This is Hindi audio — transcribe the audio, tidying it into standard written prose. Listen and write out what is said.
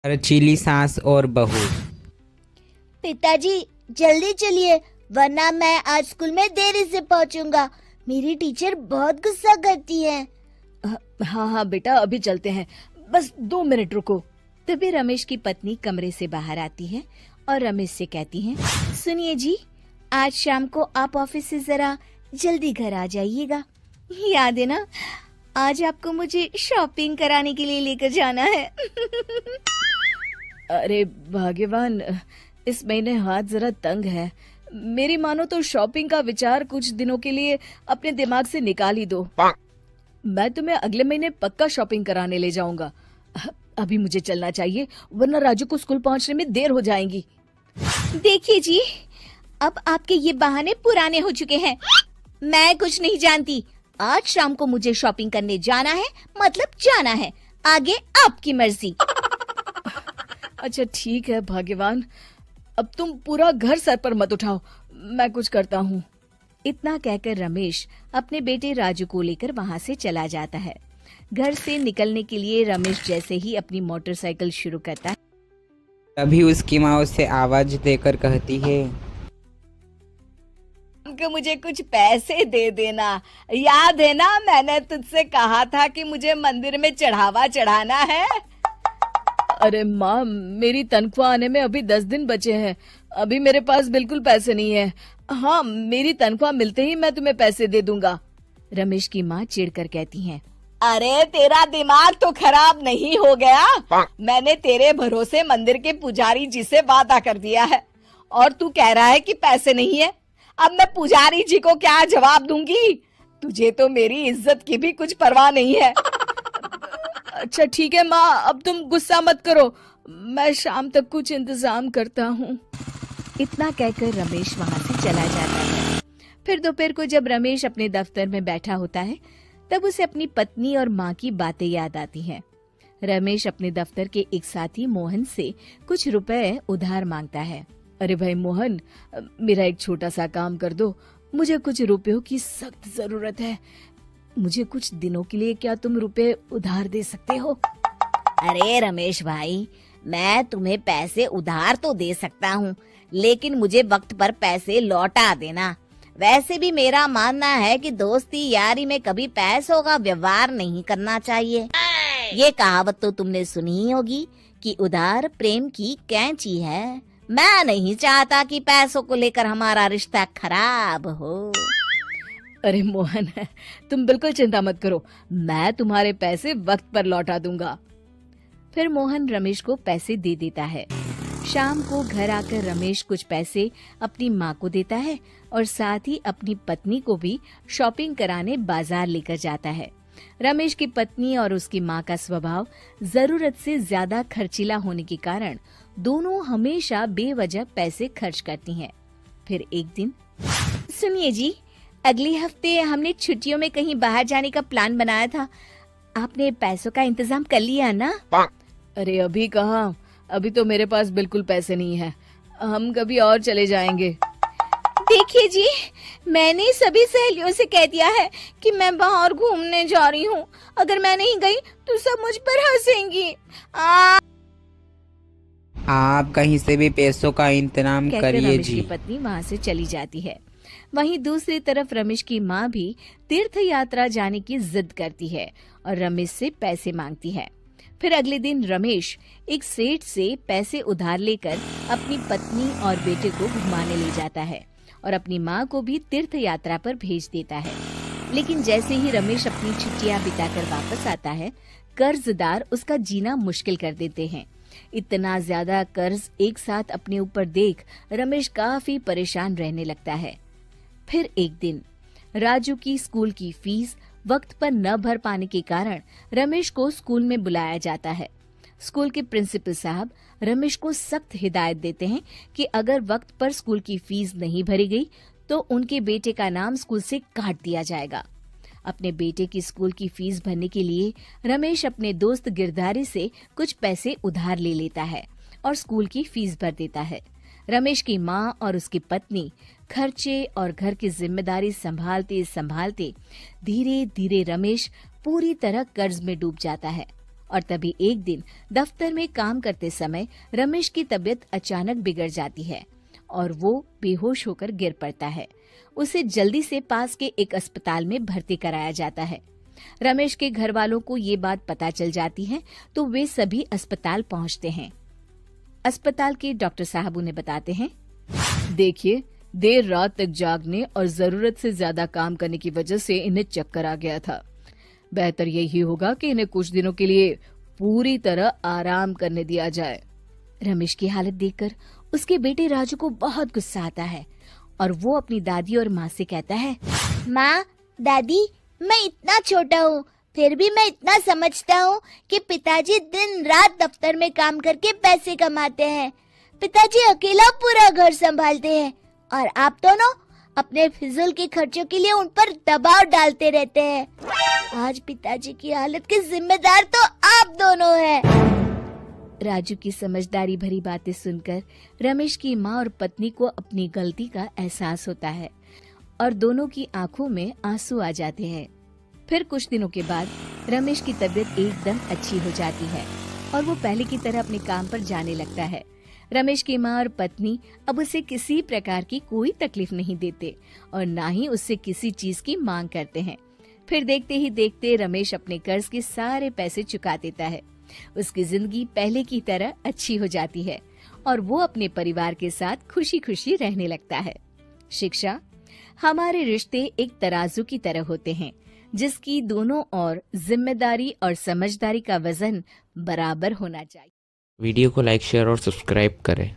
खर्चीली सास और बहू। पिताजी जल्दी चलिए, वरना मैं आज स्कूल में देरी से पहुंचूंगा। मेरी टीचर बहुत गुस्सा करती है। हाँ हाँ बेटा, अभी चलते हैं, बस 2 मिनट रुको। तभी रमेश की पत्नी कमरे से बाहर आती है और रमेश से कहती है, सुनिए जी, आज शाम को आप ऑफिस से जरा जल्दी घर आ जाइएगा। याद है ना, आज आपको मुझे शॉपिंग कराने के लिए लेकर जाना है। अरे भाग्यवान, इस महीने हाथ जरा तंग है। मेरी मानो तो शॉपिंग का विचार कुछ दिनों के लिए अपने दिमाग से निकाल ही दो। मैं तुम्हें अगले महीने पक्का शॉपिंग कराने ले जाऊंगा। अभी मुझे चलना चाहिए, वरना राजू को स्कूल पहुंचने में देर हो जाएगी। देखिए जी, अब आपके ये बहाने पुराने हो चुके हैं। मैं कुछ नहीं जानती। आज शाम को मुझे शॉपिंग करने जाना है, मतलब जाना है। आगे आपकी मर्जी। अच्छा ठीक है भाग्यवान, अब तुम पूरा घर सर पर मत उठाओ, मैं कुछ करता हूँ। इतना कहकर रमेश अपने बेटे राजू को लेकर वहाँ से चला जाता है। घर से निकलने के लिए रमेश जैसे ही अपनी मोटरसाइकिल शुरू करता है, तभी उसकी माँ उसे आवाज देकर कहती है, कि मुझे कुछ पैसे दे देना। याद है ना, मैंने तुझसे कहा था कि मुझे मंदिर में चढ़ावा चढ़ाना है। अरे माँ, मेरी तनख्वाह आने में अभी 10 दिन बचे हैं। अभी मेरे पास बिल्कुल पैसे नहीं है। हाँ, मेरी तनख्वाह मिलते ही मैं तुम्हें पैसे दे दूंगा। रमेश की माँ चिढ़कर कहती हैं, अरे तेरा दिमाग तो खराब नहीं हो गया? मैंने तेरे भरोसे मंदिर के पुजारी जी से वादा कर दिया है और तू कह रहा है कि पैसे नहीं है। अब मैं पुजारी जी को क्या जवाब दूंगी? तुझे तो मेरी इज्जत की भी कुछ परवाह नहीं है। अच्छा ठीक है माँ, अब तुम गुस्सा मत करो, मैं शाम तक कुछ इंतजाम करता हूँ। इतना कहकर रमेश वहाँ से चला जाता है। फिर दोपहर को जब रमेश अपने दफ्तर में बैठा होता है, तब उसे अपनी पत्नी और माँ की बातें याद आती हैं। रमेश अपने दफ्तर के एक साथी मोहन से कुछ रुपए उधार मांगता है। अरे भाई मोहन, मेरा एक छोटा सा काम कर दो, मुझे कुछ रुपयों की सख्त जरूरत है। मुझे कुछ दिनों के लिए क्या तुम रुपए उधार दे सकते हो? अरे रमेश भाई, मैं तुम्हें पैसे उधार तो दे सकता हूँ, लेकिन मुझे वक्त पर पैसे लौटा देना। वैसे भी मेरा मानना है कि दोस्ती यारी में कभी पैसों का व्यवहार नहीं करना चाहिए। ये कहावत तो तुमने सुनी ही होगी कि उधार प्रेम की कैंची है। मैं नहीं चाहता कि पैसों को लेकर हमारा रिश्ता खराब हो। अरे मोहन, तुम बिल्कुल चिंता मत करो, मैं तुम्हारे पैसे वक्त पर लौटा दूंगा। फिर मोहन रमेश को पैसे दे देता है। शाम को घर आकर रमेश कुछ पैसे अपनी माँ को देता है और साथ ही अपनी पत्नी को भी शॉपिंग कराने बाजार लेकर जाता है। रमेश की पत्नी और उसकी माँ का स्वभाव जरूरत से ज्यादा खर्चीला होने के कारण दोनों हमेशा बेवजह पैसे खर्च करती हैं। फिर एक दिन, सुनिए जी, अगले हफ्ते हमने छुट्टियों में कहीं बाहर जाने का प्लान बनाया था। आपने पैसों का इंतजाम कर लिया ना? अरे अभी कहाँ, अभी तो मेरे पास बिल्कुल पैसे नहीं है। हम कभी और चले जाएंगे। देखिए जी, मैंने सभी सहेलियों से कह दिया है कि मैं बाहर घूमने जा रही हूँ। अगर मैं नहीं गई तो सब मुझ पर हंसेंगी। आप कहीं से भी पैसों का इंतजाम करिए रमेश जी। की पत्नी वहाँ से चली जाती है। वहीं दूसरी तरफ रमेश की माँ भी तीर्थ यात्रा जाने की जिद करती है और रमेश से पैसे मांगती है। फिर अगले दिन रमेश एक सेठ से पैसे उधार लेकर अपनी पत्नी और बेटे को घुमाने ले जाता है और अपनी माँ को भी तीर्थ यात्रा पर भेज देता है। लेकिन जैसे ही रमेश अपनी छुट्टियां बिताकर वापस आता है, कर्जदार उसका जीना मुश्किल कर देते हैं। इतना ज्यादा कर्ज एक साथ अपने ऊपर देख रमेश काफी परेशान रहने लगता है। फिर एक दिन राजू की स्कूल की फीस वक्त पर न भर पाने के कारण रमेश को स्कूल में बुलाया जाता है। स्कूल के प्रिंसिपल साहब रमेश को सख्त हिदायत देते हैं कि अगर वक्त पर स्कूल की फीस नहीं भरी गई तो उनके बेटे का नाम स्कूल से काट दिया जाएगा। अपने बेटे की स्कूल की फीस भरने के लिए रमेश अपने दोस्त गिरधारी से कुछ पैसे उधार ले लेता है और स्कूल की फीस भर देता है। रमेश की माँ और उसकी पत्नी खर्चे और घर की जिम्मेदारी संभालते संभालते धीरे धीरे रमेश पूरी तरह कर्ज में डूब जाता है और तभी एक दिन दफ्तर में काम करते समय रमेश की तबीयत अचानक बिगड़ जाती है और वो बेहोश होकर गिर पड़ता है। उसे जल्दी से पास के एक अस्पताल में भर्ती कराया जाता है। रमेश के घर वालों को ये बात पता चल जाती है तो वे सभी अस्पताल पहुंचते हैं। अस्पताल के डॉक्टर साहब उन्हें बताते हैं, देखिए, देर रात तक जागने और जरूरत से ज्यादा काम करने की वजह से इन्हें चक्कर आ गया था। बेहतर यही होगा कि इन्हें कुछ दिनों के लिए पूरी तरह आराम करने दिया जाए। रमेश की हालत देखकर उसके बेटे राजू को बहुत गुस्सा आता है और वो अपनी दादी और माँ से कहता है, माँ, दादी, मैं इतना छोटा हूँ, फिर भी मैं इतना समझता हूँ कि पिताजी दिन रात दफ्तर में काम करके पैसे कमाते हैं। पिताजी अकेला पूरा घर संभालते हैं और आप दोनों अपने फिजूल के खर्चों के लिए उन पर दबाव डालते रहते हैं। आज पिताजी की हालत के जिम्मेदार तो आप दोनों हैं। राजू की समझदारी भरी बातें सुनकर रमेश की माँ और पत्नी को अपनी गलती का एहसास होता है और दोनों की आंखों में आंसू आ जाते हैं। फिर कुछ दिनों के बाद रमेश की तबीयत एकदम अच्छी हो जाती है और वो पहले की तरह अपने काम पर जाने लगता है। रमेश की माँ और पत्नी अब उसे किसी प्रकार की कोई तकलीफ नहीं देते और ना ही उससे किसी चीज की मांग करते हैं। फिर देखते ही देखते रमेश अपने कर्ज के सारे पैसे चुका देता है। उसकी जिंदगी पहले की तरह अच्छी हो जाती है और वो अपने परिवार के साथ खुशी खुशी रहने लगता है। शिक्षा, हमारे रिश्ते एक तराजू की तरह होते हैं जिसकी दोनों ओर जिम्मेदारी और समझदारी का वजन बराबर होना चाहिए। वीडियो को लाइक, शेयर और सब्सक्राइब करें।